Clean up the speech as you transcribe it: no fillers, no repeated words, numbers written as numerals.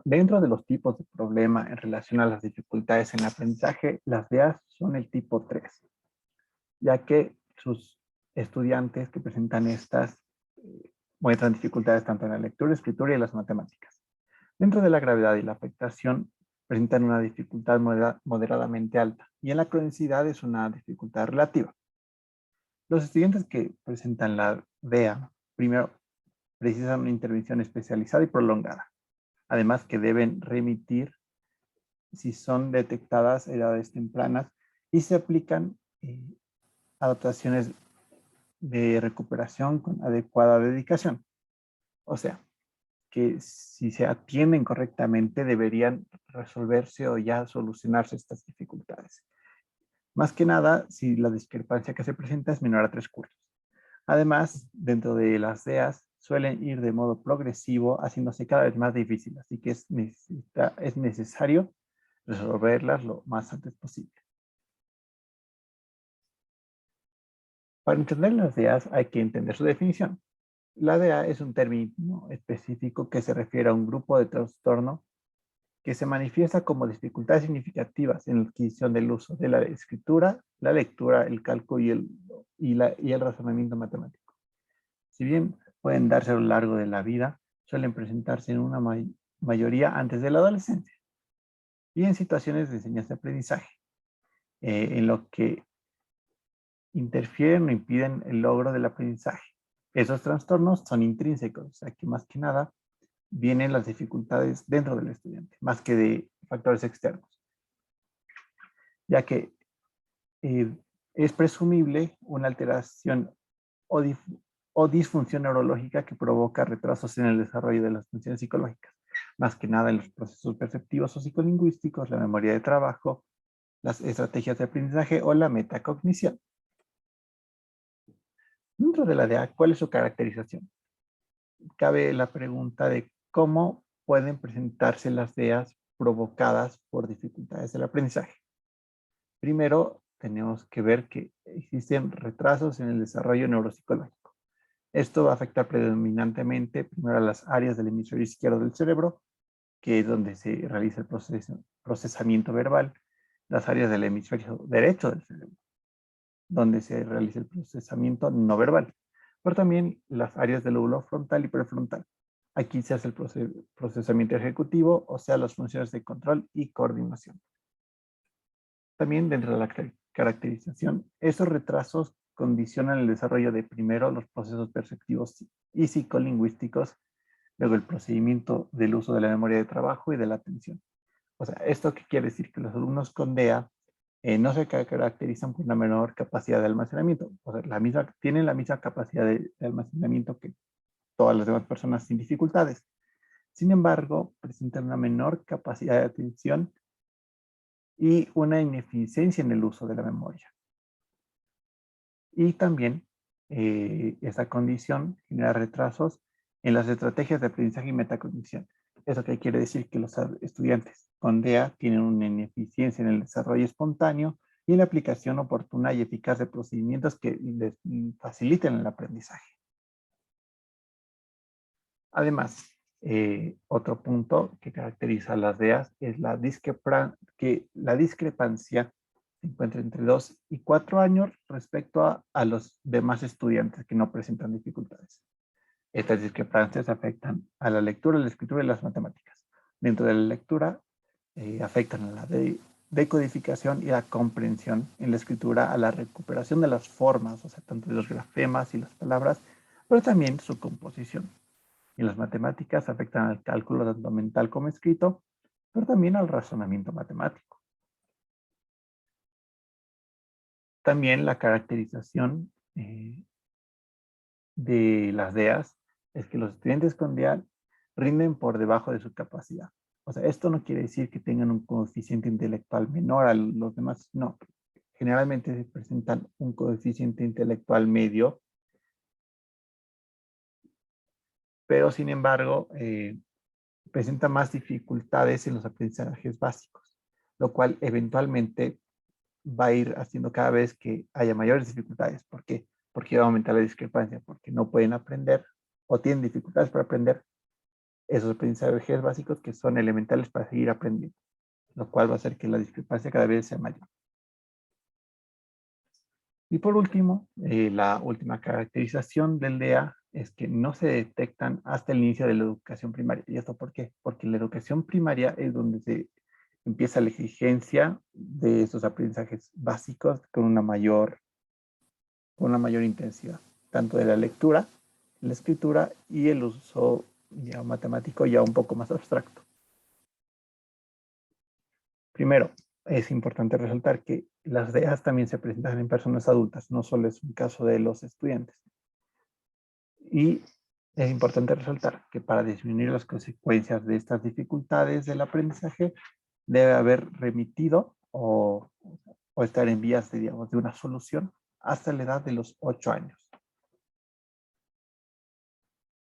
Dentro de los tipos de problema en relación a las dificultades en el aprendizaje, las DEAs son el tipo 3, ya que sus estudiantes que presentan estas muestran dificultades tanto en la lectura, escritura y las matemáticas. Dentro de la gravedad y la afectación, presentan una dificultad moderadamente alta y en la cronicidad es una dificultad relativa. Los estudiantes que presentan la DEA, primero, precisan una intervención especializada y prolongada. Además que deben remitir si son detectadas a edades tempranas y se aplican adaptaciones de recuperación con adecuada dedicación. O sea, que si se atienden correctamente deberían resolverse o ya solucionarse estas dificultades. Más que nada, si la discrepancia que se presenta es menor a 3 cursos. Además, dentro de las DEAs suelen ir de modo progresivo, haciéndose cada vez más difícil, así que es necesario resolverlas lo más antes posible. Para entender las DEAs hay que entender su definición. La DEA es un término específico que se refiere a un grupo de trastorno que se manifiesta como dificultades significativas en la adquisición del uso de la escritura, la lectura, el cálculo y el razonamiento matemático. Si bien pueden darse a lo largo de la vida, suelen presentarse en una mayoría antes de la adolescencia y en situaciones de enseñanza-aprendizaje, en lo que interfieren o impiden el logro del aprendizaje. Esos trastornos son intrínsecos, o sea que más que nada vienen las dificultades dentro del estudiante, más que de factores externos, ya que es presumible una alteración o, o disfunción neurológica que provoca retrasos en el desarrollo de las funciones psicológicas, más que nada en los procesos perceptivos o psicolingüísticos, la memoria de trabajo, las estrategias de aprendizaje o la metacognición. Dentro de la DEA, ¿cuál es su caracterización? Cabe la pregunta de cómo pueden presentarse las DEAs provocadas por dificultades del aprendizaje. Primero, tenemos que ver que existen retrasos en el desarrollo neuropsicológico. Esto va a afectar predominantemente primero a las áreas del hemisferio izquierdo del cerebro, que es donde se realiza el procesamiento verbal, las áreas del hemisferio derecho del cerebro, donde se realiza el procesamiento no verbal, pero también las áreas del lóbulo frontal y prefrontal. Aquí se hace el procesamiento ejecutivo, o sea, las funciones de control y coordinación. También dentro de la caracterización, esos retrasos condicionan el desarrollo de primero los procesos perceptivos y psicolingüísticos, luego el procedimiento del uso de la memoria de trabajo y de la atención. O sea, ¿esto qué quiere decir? Que los alumnos con DEA no se caracterizan por una menor capacidad de almacenamiento. O sea, tienen la misma capacidad de almacenamiento que todas las demás personas sin dificultades. Sin embargo, presentan una menor capacidad de atención y una ineficiencia en el uso de la memoria. Y también esa condición genera retrasos en las estrategias de aprendizaje y metacognición. ¿Eso qué quiere decir? Que los estudiantes con DEA tienen una ineficiencia en el desarrollo espontáneo y en la aplicación oportuna y eficaz de procedimientos que les faciliten el aprendizaje. Además, otro punto que caracteriza a las DEAs es que la discrepancia se encuentra entre 2 y 4 años respecto a los demás estudiantes que no presentan dificultades. Estas discrepancias afectan a la lectura, la escritura y las matemáticas. Dentro de la lectura, afectan a la decodificación y la comprensión. En la escritura, a la recuperación de las formas, o sea, tanto de los grafemas y las palabras, pero también su composición. Y las matemáticas afectan al cálculo tanto mental como escrito, pero también al razonamiento matemático. También la caracterización de las DEAs es que los estudiantes con DEA rinden por debajo de su capacidad. O sea, esto no quiere decir que tengan un coeficiente intelectual menor a los demás, no. Generalmente se presentan un coeficiente intelectual medio, pero sin embargo, presenta más dificultades en los aprendizajes básicos, lo cual eventualmente va a ir haciendo cada vez que haya mayores dificultades. ¿Por qué? Porque va a aumentar la discrepancia, porque no pueden aprender o tienen dificultades para aprender esos aprendizajes básicos que son elementales para seguir aprendiendo, lo cual va a hacer que la discrepancia cada vez sea mayor. Y por último, la última caracterización del DEA es que no se detectan hasta el inicio de la educación primaria. ¿Y esto por qué? Porque en la educación primaria es donde se empieza la exigencia de esos aprendizajes básicos con una mayor intensidad, tanto de la lectura, la escritura y el uso ya matemático ya un poco más abstracto. Primero, es importante resaltar que las DEAs también se presentan en personas adultas, no solo es un caso de los estudiantes. Y es importante resaltar que para disminuir las consecuencias de estas dificultades del aprendizaje, debe haber remitido o estar en vías de, digamos, de una solución hasta la edad de los 8 años.